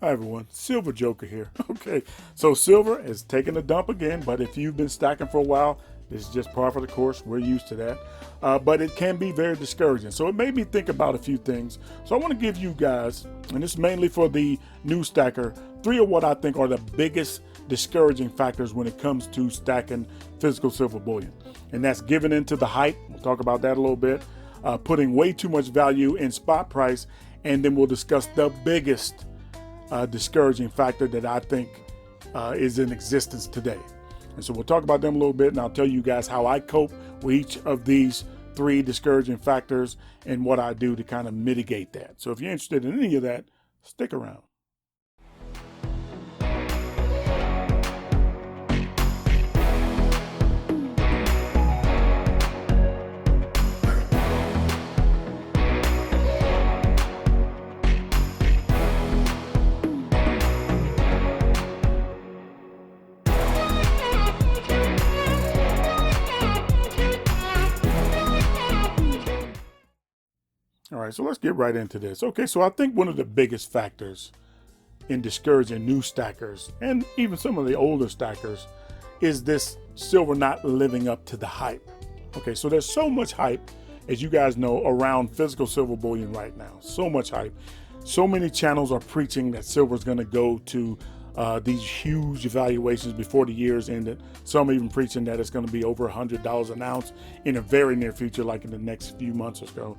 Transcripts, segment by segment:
Hi everyone, Silver Joker here. Okay, so silver is taking a dump again, but if you've been stacking for a while, this is just par for the course. We're used to that. But it can be very discouraging. So it made me think about a few things. So I want to give you guys, and this is mainly for the new stacker, 3 of what I think are the biggest discouraging factors when it comes to stacking physical silver bullion. And that's giving into the hype. We'll talk about that a little bit. Putting way too much value in spot price. And then we'll discuss the biggest discouraging factor that I think is in existence today. And so we'll talk about them a little bit, and I'll tell you guys how I cope with each of these 3 discouraging factors and what I do to kind of mitigate that. So if you're interested in any of that, stick around. All right, so let's get right into this. Okay, so I think one of the biggest factors in discouraging new stackers and even some of the older stackers is this silver not living up to the hype. Okay, so there's so much hype, as you guys know, around physical silver bullion right now. So much hype. So many channels are preaching that silver is going to go to these huge valuations before the year's ended. Some even preaching that it's going to be over $100 an ounce in a very near future, like in the next few months or so.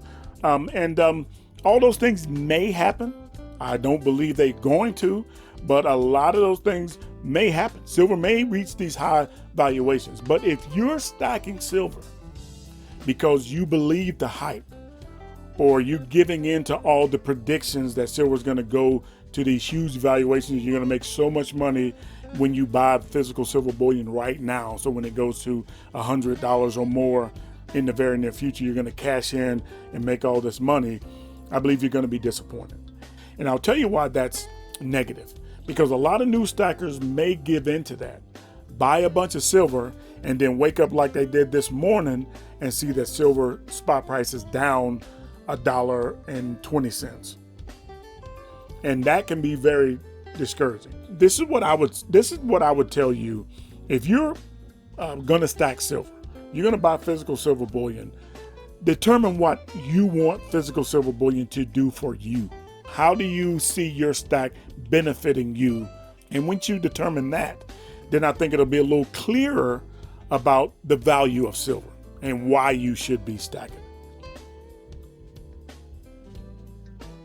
All those things may happen. I don't believe they're going to, but a lot of those things may happen. Silver may reach these high valuations. But if you're stacking silver because you believe the hype, or you're giving in to all the predictions that silver is going to go to these huge valuations, you're going to make so much money when you buy physical silver bullion right now. So when it goes to $100 or more in the very near future, you're going to cash in and make all this money. I believe you're going to be disappointed. And I'll tell you why that's negative. Because a lot of new stackers may give into that, buy a bunch of silver, and then wake up like they did this morning and see that silver spot price is down $1.20. And that can be very discouraging. This is what I would tell you if you're going to stack silver. You're going to buy physical silver bullion. Determine what you want physical silver bullion to do for you. How do you see your stack benefiting you? And once you determine that, then I think it'll be a little clearer about the value of silver and why you should be stacking.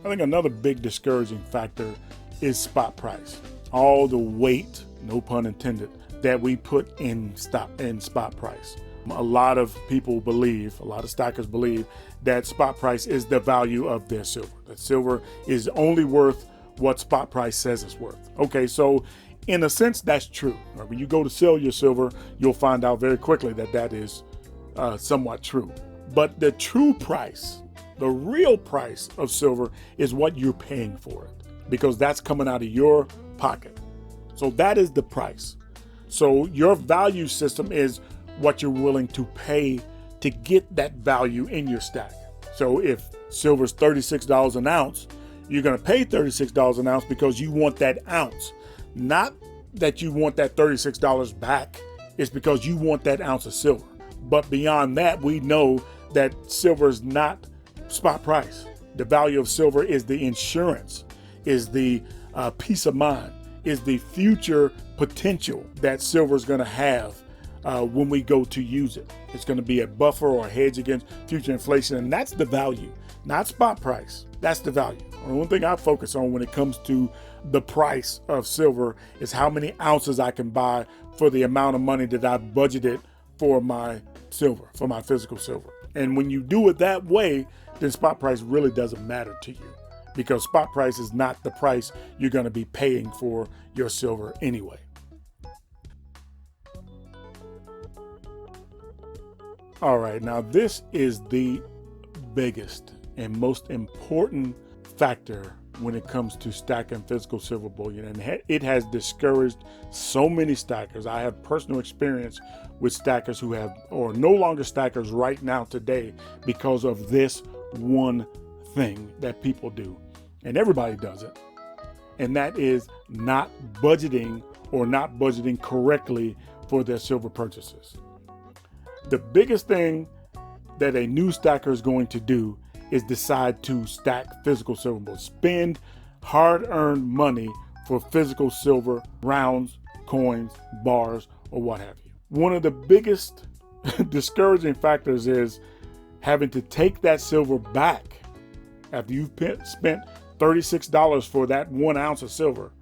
I think another big discouraging factor is spot price. All the weight, no pun intended, that we put in spot price. A lot of people believe, a lot of stackers believe that spot price is the value of their silver. That silver is only worth what spot price says it's worth. Okay, so in a sense, that's true. When you go to sell your silver, you'll find out very quickly that that is somewhat true. But the true price, the real price of silver is what you're paying for it, because that's coming out of your pocket. So that is the price. So your value system is what you're willing to pay to get that value in your stack. So if silver's $36 an ounce, you're going to pay $36 an ounce because you want that ounce. Not that you want that $36 back. It's because you want that ounce of silver. But beyond that, we know that silver is not spot price. The value of silver is the insurance, is the peace of mind, is the future potential that silver is going to have when we go to use it. It's going to be a buffer or a hedge against future inflation, and that's the value, not spot price. That's the value. And one thing I focus on when it comes to the price of silver is how many ounces I can buy for the amount of money that I've budgeted for my silver, for my physical silver. And when you do it that way, then spot price really doesn't matter to you, because spot price is not the price you're going to be paying for your silver anyway. All right, now this is the biggest and most important factor when it comes to stacking physical silver bullion, and it has discouraged so many stackers. I have personal experience with stackers who have, or no longer stackers right now today, because of this one thing that people do, and everybody does it. and that is not budgeting or not budgeting correctly for their silver purchases. The biggest thing that a new stacker is going to do is decide to stack physical silver bullion, spend hard-earned money for physical silver rounds, coins, bars, or what have you. One of the biggest discouraging factors is having to take that silver back after you've spent $36 for that 1 ounce of silver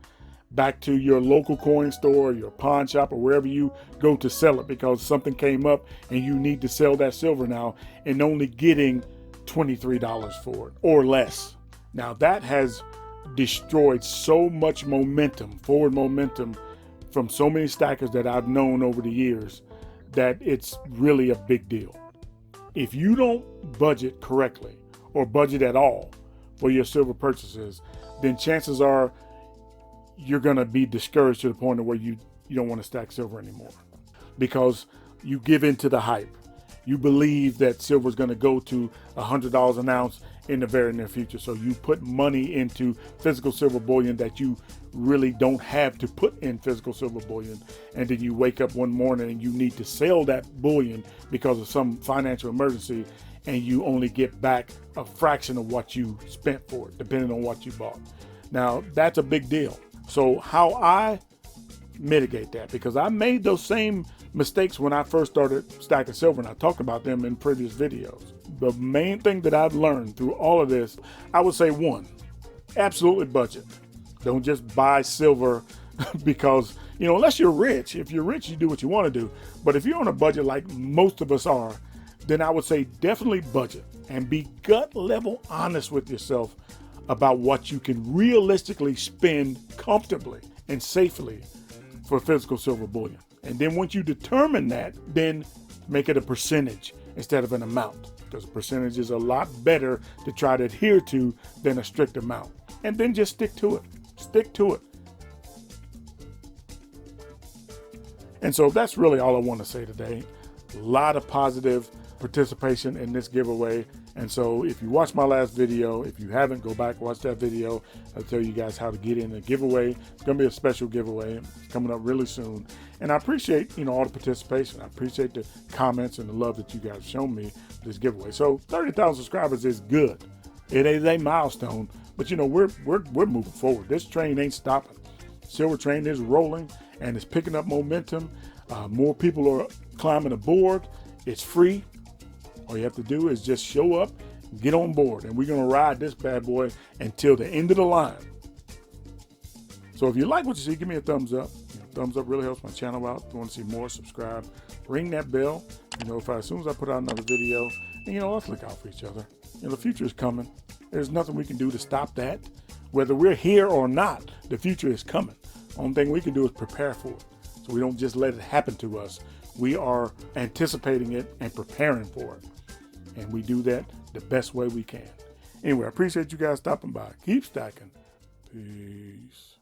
back to your local coin store, your pawn shop, or wherever you go to sell it because something came up and you need to sell that silver now, and only getting $23 for it or less. Now that has destroyed so much momentum, forward momentum, from so many stackers that I've known over the years, that it's really a big deal. If you don't budget correctly or budget at all for your silver purchases, then chances are you're going to be discouraged to the point of where you don't want to stack silver anymore, because you give in to the hype. You believe that silver is going to go to $100 an ounce in the very near future. So you put money into physical silver bullion that you really don't have to put in physical silver bullion. And then you wake up one morning and you need to sell that bullion because of some financial emergency, and you only get back a fraction of what you spent for it, depending on what you bought. Now, that's a big deal. So how I mitigate that, because I made those same mistakes when I first started stacking silver, and I talked about them in previous videos. The main thing that I've learned through all of this, I would say, one, absolutely budget. Don't just buy silver because, unless you're rich. If you're rich, you do what you want to do. But if you're on a budget like most of us are, then I would say definitely budget and be gut level honest with yourself about what you can realistically spend comfortably and safely for physical silver bullion. And then once you determine that, then make it a percentage instead of an amount, because a percentage is a lot better to try to adhere to than a strict amount. And then just stick to it. Stick to it. And so that's really all I want to say today. A lot of positive participation in this giveaway. And so if you watched my last video, if you haven't, go back, watch that video. I'll tell you guys how to get in the giveaway. It's going to be a special giveaway coming up really soon. And I appreciate, all the participation. I appreciate the comments and the love that you guys shown me for this giveaway. So 30,000 subscribers is good. It is a milestone, but we're moving forward. This train ain't stopping. Silver train is rolling and it's picking up momentum. More people are climbing aboard. It's free. All you have to do is just show up, get on board, and we're going to ride this bad boy until the end of the line. So if you like what you see, give me a thumbs up. Thumbs up really helps my channel out. If you want to see more, subscribe. Ring that bell. As soon as I put out another video, and let's look out for each other. The future is coming. There's nothing we can do to stop that. Whether we're here or not, the future is coming. Only thing we can do is prepare for it, so we don't just let it happen to us. We are anticipating it and preparing for it. And we do that the best way we can. Anyway, I appreciate you guys stopping by. Keep stacking. Peace.